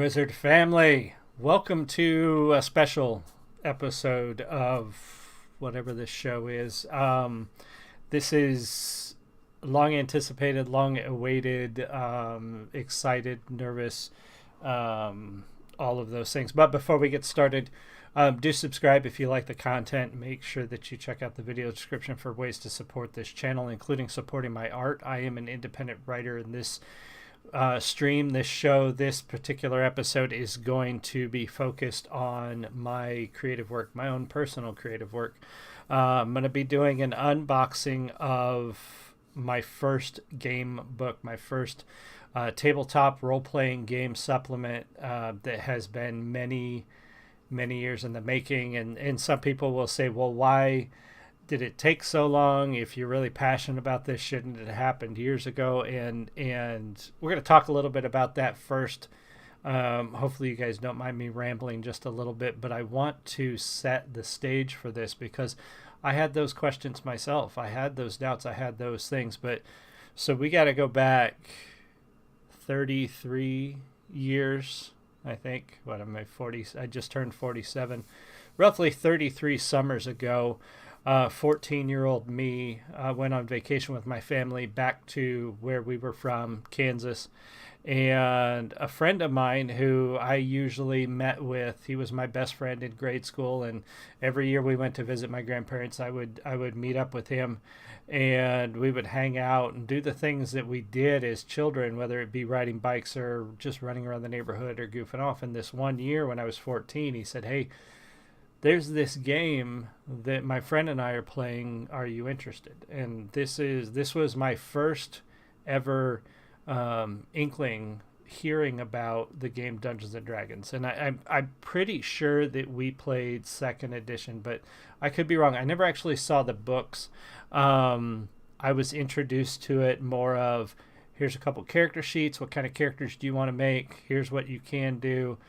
Wizard family, welcome to a special episode of whatever this show is. This is long anticipated, long awaited, excited, nervous, all of those things. But before we get started, do subscribe if you like the content. Make sure that you check out the video description for ways to support this channel, including supporting my art. I am an independent writer, and this this show, this particular episode is going to be focused on my creative work, my own personal creative work. I'm going to be doing an unboxing of my first game book, my first tabletop role-playing game supplement that has been many years in the making. And some people will say, well, why did it take so long? If you're really passionate about this, shouldn't it have happened years ago? And we're going to talk a little bit about that first. Hopefully you guys don't mind me rambling just a little bit, but I want to set the stage for this because I had those questions myself. I had those doubts. I had those things. But so we got to go back 33 years, I think. What am I, 40? I just turned 47. Roughly 33 summers ago. 14-year-old me went on vacation with my family back to where we were from, Kansas. And a friend of mine who I usually met with, he was my best friend in grade school, and every year we went to visit my grandparents, I would meet up with him, and we would hang out and do the things that we did as children, whether it be riding bikes or just running around the neighborhood or goofing off. And this one year when I was 14, he said, "Hey, there's this game that my friend and I are playing. Are you interested?" And this was my first ever inkling hearing about the game Dungeons and Dragons. And I'm pretty sure that we played second edition, but I could be wrong. I never actually saw the books. I was introduced to it more of, here's a couple character sheets. What kind of characters do you want to make? Here's what you can do.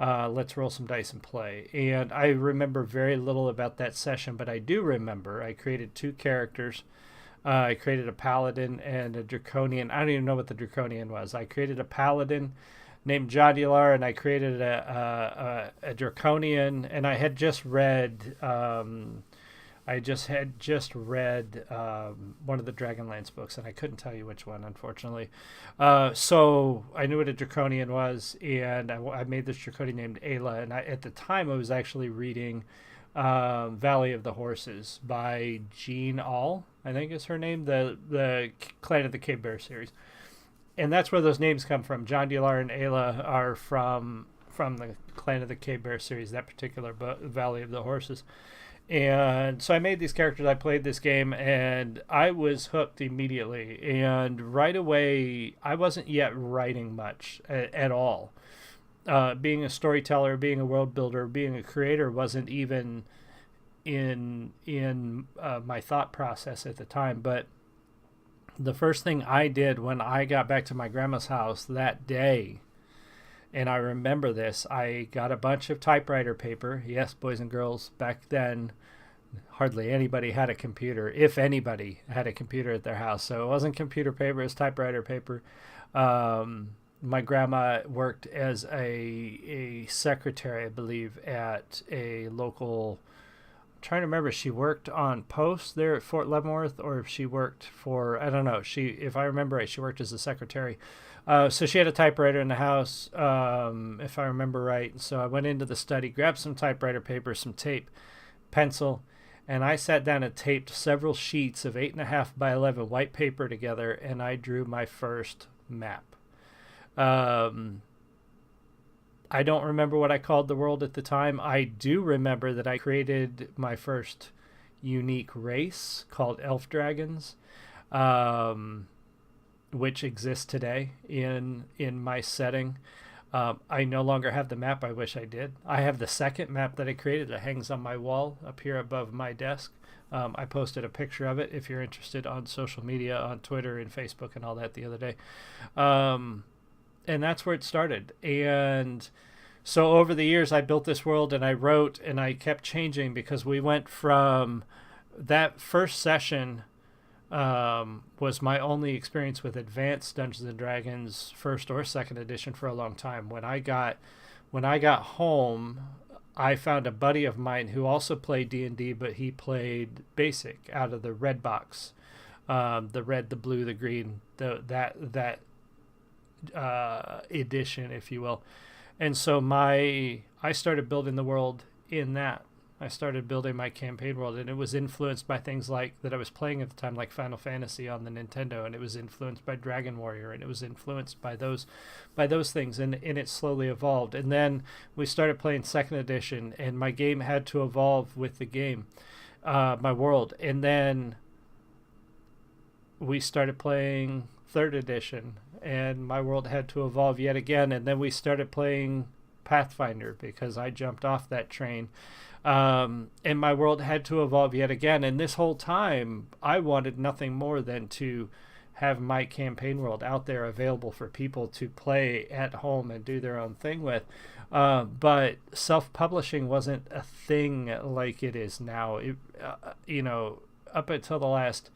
Let's roll some dice and play. And I remember very little about that session, but I do remember I created two characters. I created a paladin and a draconian. I don't even know what the draconian was. I created a paladin named Jodular, and I created a draconian. And I had just read one of the Dragonlance books, and I couldn't tell you which one, unfortunately. So I knew what a draconian was, and I made this draconian named Ayla. And at the time, I was actually reading Valley of the Horses by Jean All, I think is her name, the Clan of the Cave Bear series. And that's where those names come from. Jodular and Ayla are from the Clan of the Cave Bear series, that particular Valley of the Horses. And so I made these characters, I played this game, and I was hooked immediately. And right away, I wasn't yet writing much at all. Being a storyteller, being a world builder, being a creator wasn't even in my thought process at the time. But the first thing I did when I got back to my grandma's house that day, and I remember this, I got a bunch of typewriter paper. Yes, boys and girls, back then, hardly anybody had a computer, if anybody had a computer at their house. So it wasn't computer paper, it was typewriter paper. My grandma worked as a secretary, I believe, at a local, I'm trying to remember, she worked on post there at Fort Leavenworth, or if she worked for, I don't know, if I remember right, she worked as a secretary. So she had a typewriter in the house, if I remember right. So I went into the study, grabbed some typewriter paper, some tape, pencil, and I sat down and taped several sheets of 8.5 by 11 white paper together, and I drew my first map. I don't remember what I called the world at the time. I do remember that I created my first unique race called Elf Dragons, which exists today in my setting. I no longer have the map. I wish I did. I have the second map that I created that hangs on my wall up here above my desk. I posted a picture of it if you're interested on social media, on Twitter and Facebook and all that the other day. And that's where it started. And so over the years, I built this world, and I wrote, and I kept changing because we went from that first session was my only experience with advanced Dungeons and Dragons first or second edition for a long time. When I got home, I found a buddy of mine who also played D&D, but he played basic out of the red box, the red, the blue, the green, that edition, if you will. And so I started building the world in that. I started building my campaign world, and it was influenced by things like that I was playing at the time, like Final Fantasy on the Nintendo, and it was influenced by Dragon Warrior, and it was influenced by those things, and it slowly evolved. And then we started playing second edition, and my game had to evolve with the game, my world. And then we started playing third edition, and my world had to evolve yet again. And then we started playing Pathfinder because I jumped off that train. And my world had to evolve yet again. And this whole time, I wanted nothing more than to have my campaign world out there available for people to play at home and do their own thing with. But self-publishing wasn't a thing like it is now. Up until the last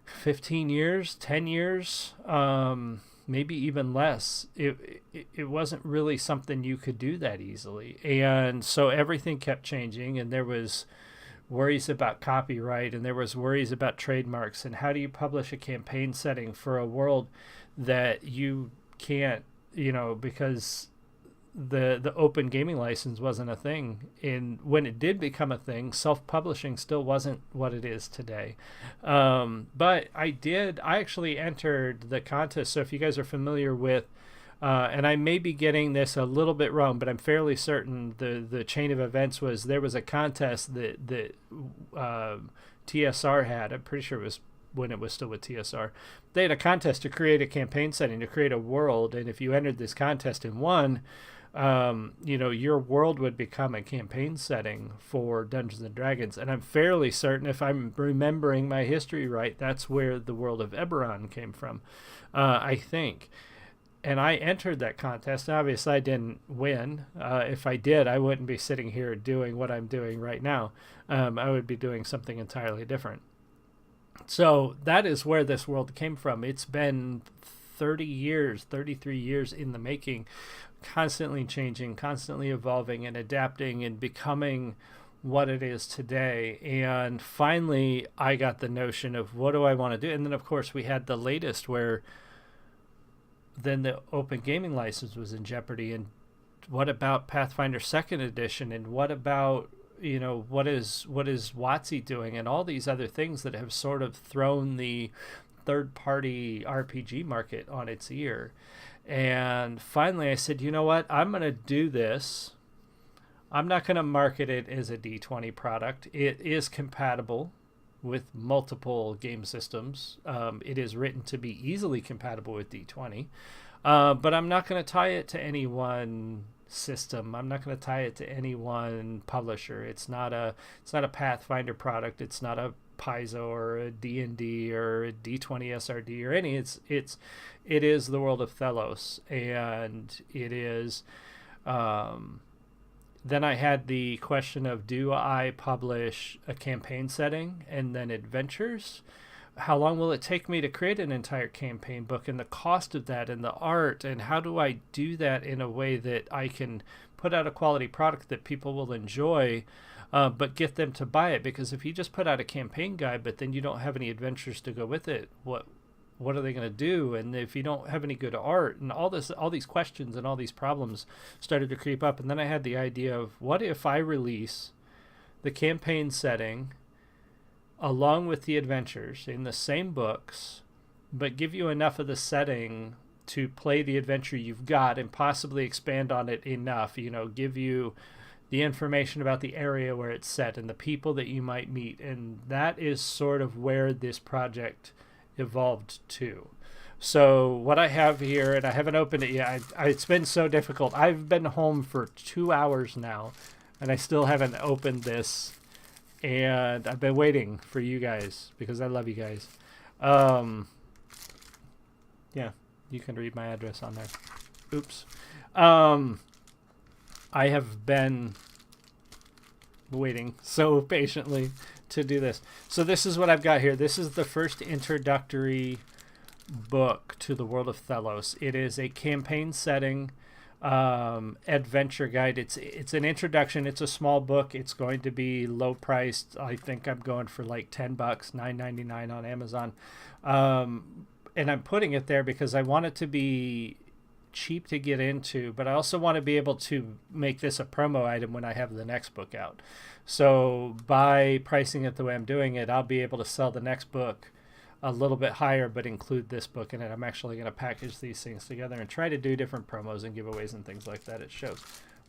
15 years, 10 years, maybe even less, it wasn't really something you could do that easily. And so everything kept changing, and there was worries about copyright, and there was worries about trademarks, and how do you publish a campaign setting for a world that you can't, because the open gaming license wasn't a thing. And when it did become a thing, self-publishing still wasn't what it is today. But I actually entered the contest. So if you guys are familiar with, and I may be getting this a little bit wrong, but I'm fairly certain the chain of events was there was a contest that TSR had. I'm pretty sure it was when it was still with TSR. They had a contest to create a campaign setting, to create a world. And if you entered this contest and won, your world would become a campaign setting for Dungeons and Dragons. And I'm fairly certain, if I'm remembering my history right, that's where the world of Eberron came from, I think. And I entered that contest. Obviously, I didn't win. If I did, I wouldn't be sitting here doing what I'm doing right now. I would be doing something entirely different. So that is where this world came from. It's been 33 years in the making, constantly changing, constantly evolving and adapting and becoming what it is today. And finally, I got the notion of what do I want to do? And then, of course, we had the latest where then the open gaming license was in jeopardy. And what about Pathfinder 2nd edition? And what about, what is WotC doing? And all these other things that have sort of thrown the third-party RPG market on its ear. And finally I said, you know what? I'm going to do this. I'm not going to market it as a D20 product. It is compatible with multiple game systems. It is written to be easily compatible with D20. But I'm not going to tie it to any one system. I'm not going to tie it to any one publisher. It's not a Pathfinder product. It's not a Paizo or a D&D or a D20 SRD or any. It is the World of Thelos, and it is. Then I had the question of, do I publish a campaign setting and then adventures? How long will it take me to create an entire campaign book, and the cost of that, and the art, and how do I do that in a way that I can put out a quality product that people will enjoy, but get them to buy it? Because if you just put out a campaign guide, but then you don't have any adventures to go with it, what are they going to do? And if you don't have any good art, and all these questions and all these problems started to creep up. And then I had the idea of, what if I release the campaign setting along with the adventures in the same books, but give you enough of the setting to play the adventure you've got and possibly expand on it enough, give you the information about the area where it's set and the people that you might meet. And that is sort of where this project evolved to. So what I have here, and I haven't opened it yet, it's been so difficult. I've been home for 2 hours now, and I still haven't opened this. And I've been waiting for you guys because I love you guys. Yeah, you can read my address on there. Oops. I have been waiting so patiently to do this. So this is what I've got here. This is the first introductory book to the World of Thelos. It is a campaign setting adventure guide. It's an introduction. It's a small book. It's going to be low priced. I think I'm going for like $10, $9.99 on Amazon. And I'm putting it there because I want it to be cheap to get into, but I also want to be able to make this a promo item when I have the next book out. So by pricing it the way I'm doing it, I'll be able to sell the next book a little bit higher, but include this book in it. I'm actually going to package these things together and try to do different promos and giveaways and things like that at shows.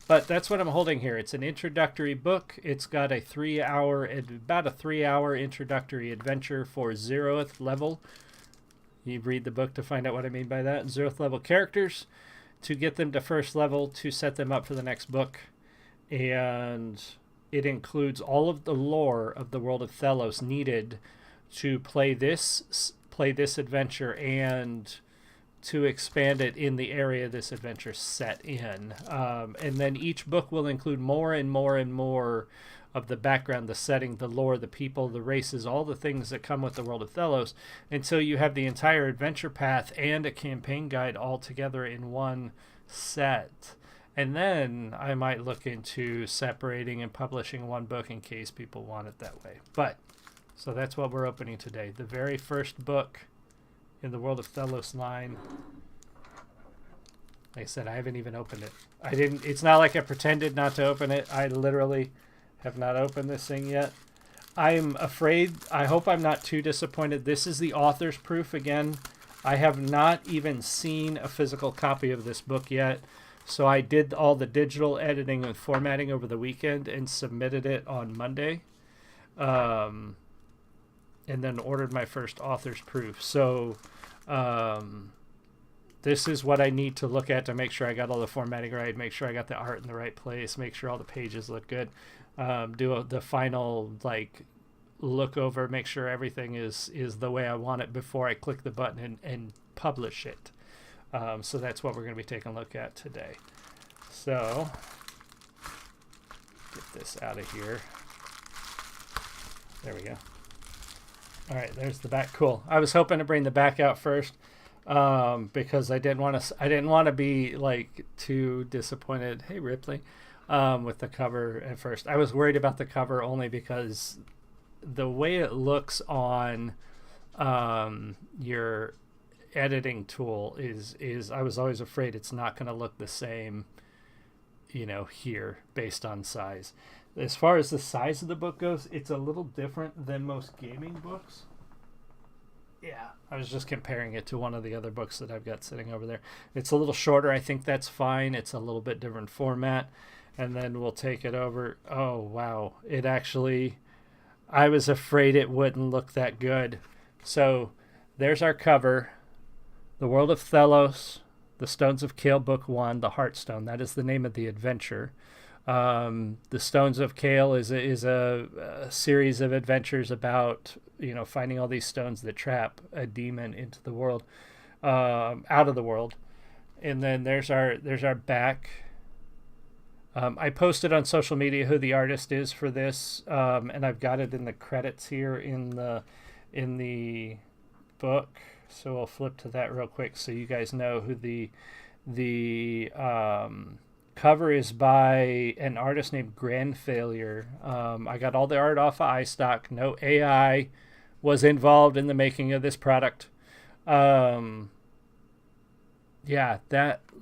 But that's what I'm holding here. It's an introductory book. It's got about a 3-hour introductory adventure for 0th level. You read the book to find out what I mean by that. 0th level characters to get them to 1st level to set them up for the next book. And it includes all of the lore of the World of Thelos needed to play this adventure and to expand it in the area this adventure set in. And then each book will include more and more and more of the background, the setting, the lore, the people, the races, all the things that come with the World of Thelos, until you have the entire adventure path and a campaign guide all together in one set. And then I might look into separating and publishing one book in case people want it that way. But so that's what we're opening today. The very first book in the World of Thelos line. Like I said, I haven't even opened it. It's not like I pretended not to open it. I literally have not opened this thing yet. I'm afraid, I hope I'm not too disappointed. This is the author's proof again. I have not even seen a physical copy of this book yet. So I did all the digital editing and formatting over the weekend and submitted it on Monday. And then ordered my first author's proof. So this is what I need to look at to make sure I got all the formatting right, make sure I got the art in the right place, make sure all the pages look good. The final look over, make sure everything is the way I want it before I click the button and publish it. So that's what we're going to be taking a look at today. So get this out of here. There we go. All right, there's the back. Cool. I was hoping to bring the back out first because I didn't want to be too disappointed. Hey Ripley. With the cover at first. I was worried about the cover only because the way it looks on your editing tool is I was always afraid it's not going to look the same, here based on size. As far as the size of the book goes, it's a little different than most gaming books. Yeah, I was just comparing it to one of the other books that I've got sitting over there. It's a little shorter. I think that's fine. It's a little bit different format. And then we'll take it over. Oh, wow. It actually, I was afraid it wouldn't look that good. So there's our cover. The World of Thelos, The Stones of Kale, Book 1, The Heartstone. That is the name of the adventure. The Stones of Kale is a series of adventures about, finding all these stones that trap a demon into the world, out of the world. And then there's our back. I posted on social media who the artist is for this, and I've got it in the credits here in the book. So I'll flip to that real quick so you guys know who the cover is by an artist named Grand Failure. I got all the art off of iStock. No AI was involved in the making of this product. Yeah,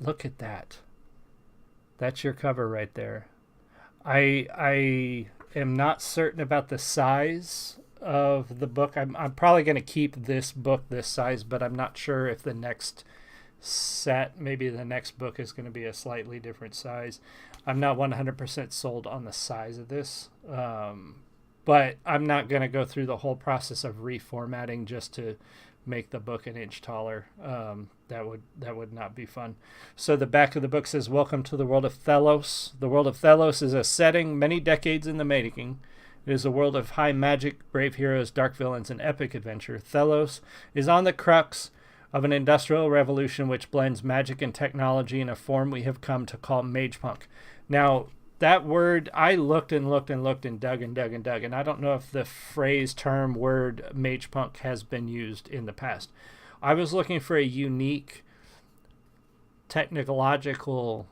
look at that. That's your cover right there. I am not certain about the size of the book. I'm probably going to keep this book this size, but I'm not sure if the next set, maybe the next book is going to be a slightly different size. I'm not 100% sold on the size of this, but I'm not going to go through the whole process of reformatting just to make the book an inch taller. That would not be fun. So the back of the book says, "Welcome to the World of Thelos. The World of Thelos is a setting many decades in the making. It is a world of high magic, brave heroes, dark villains, and epic adventure. Thelos is on the crux of an industrial revolution which blends magic and technology in a form we have come to call mage punk." Now, that word, I looked and looked and looked and dug and dug and dug, and I don't know if the phrase, term, word mage punk has been used in the past. I was looking for a unique technological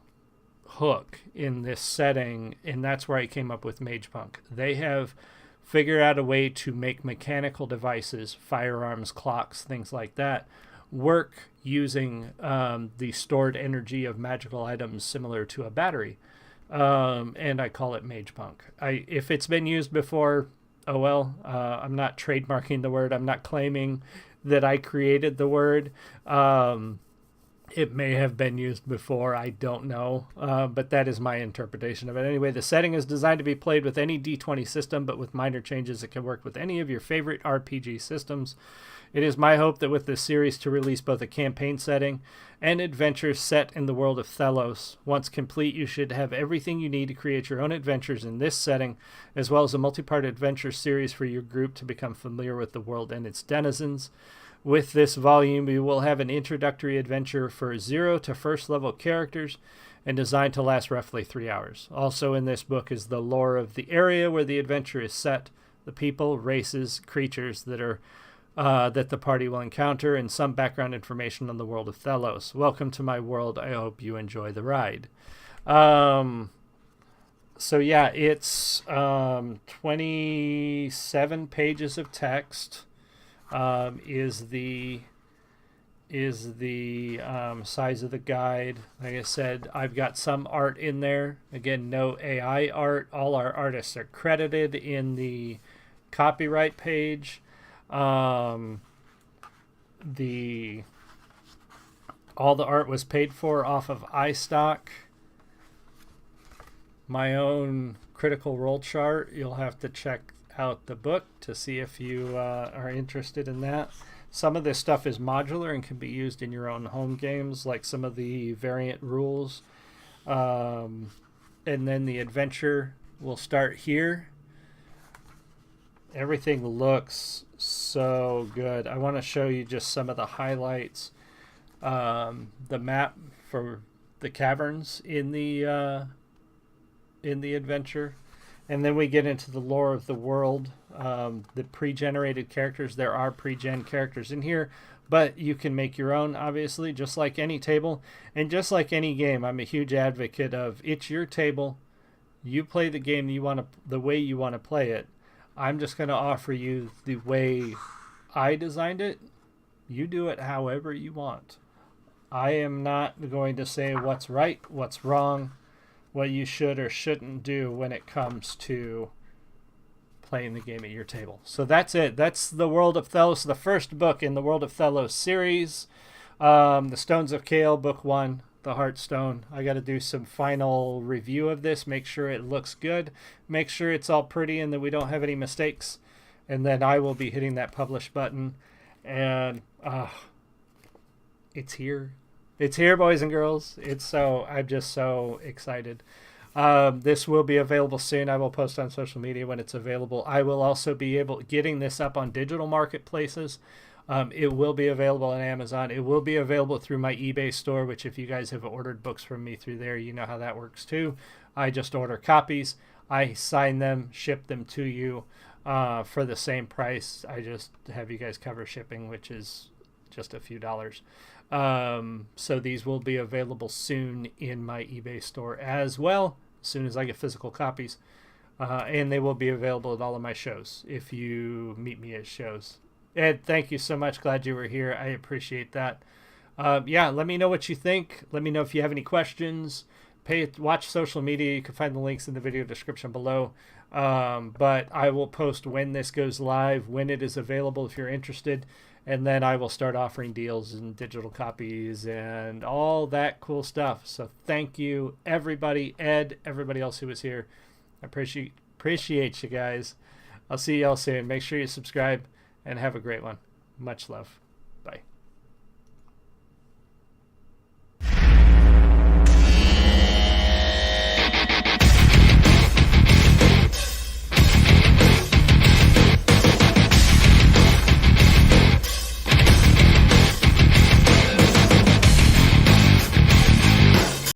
hook in this setting, and that's where I came up with mage punk. They have figured out a way to make mechanical devices, firearms, clocks, things like that, work using the stored energy of magical items similar to a battery. And I call it mage punk. If it's been used before, oh well. I'm not trademarking the word. I'm not claiming that I created the word. It may have been used before. I don't know. But that is my interpretation of it. Anyway, the setting is designed to be played with any D20 system, but with minor changes, it can work with any of your favorite RPG systems. It is my hope that with this series to release both a campaign setting and adventures set in the world of Thelos. Once complete, you should have everything you need to create your own adventures in this setting, as well as a multi-part adventure series for your group to become familiar with the world and its denizens. With this volume, we will have an introductory adventure for 0 to first level characters and designed to last roughly 3 hours. Also in this book is the lore of the area where the adventure is set, the people, races, creatures that the party will encounter, and some background information on the world of Thelos. Welcome to my world. I hope you enjoy the ride. So yeah, it's 27 pages of text. Is the size of the guide. Like I said, I've got some art in there. Again, no AI art. All our artists are credited in the copyright page. All the art was paid for off of iStock. My own Critical Role chart. You'll have to check out the book to see if you are interested in that. Some of this stuff is modular and can be used in your own home games, like some of the variant rules. And then the adventure will start here. Everything looks so good. I want to show you just some of the highlights. The map for the caverns in the adventure. And then we get into the lore of the world, the pre-generated characters. There are pre-gen characters in here, but you can make your own, obviously, just like any table. And just like any game, I'm a huge advocate of it's your table. You play the game the way you want to play it. I'm just going to offer you the way I designed it. You do it however you want. I am not going to say what's right, what's wrong, what you should or shouldn't do when it comes to playing the game at your table. So that's it. That's the World of Thelos, the first book in the World of Thelos series. The Stones of Kale, book 1, the Heartstone. I got to do some final review of this, make sure it looks good, make sure it's all pretty and that we don't have any mistakes. And then I will be hitting that publish button. And it's here. It's here, boys and girls. I'm just so excited. This will be available soon. I will post on social media when it's available. I will also be getting this up on digital marketplaces. It will be available on Amazon. It will be available through my eBay store, which if you guys have ordered books from me through there, you know how that works too. I just order copies. I sign them, ship them to you for the same price. I just have you guys cover shipping, which is just a few dollars. So these will be available soon in my eBay store as well, as soon as I get physical copies. And they will be available at all of my shows if you meet me at shows. Ed, thank you so much. Glad you were here. I appreciate that. Yeah, let me know what you think. Let me know if you have any questions. Watch social media. You can find the links in the video description below. But I will post when this goes live, when it is available if you're interested. And then I will start offering deals and digital copies and all that cool stuff. So thank you, everybody. Ed, everybody else who was here. I appreciate you guys. I'll see y'all soon. Make sure you subscribe and have a great one. Much love.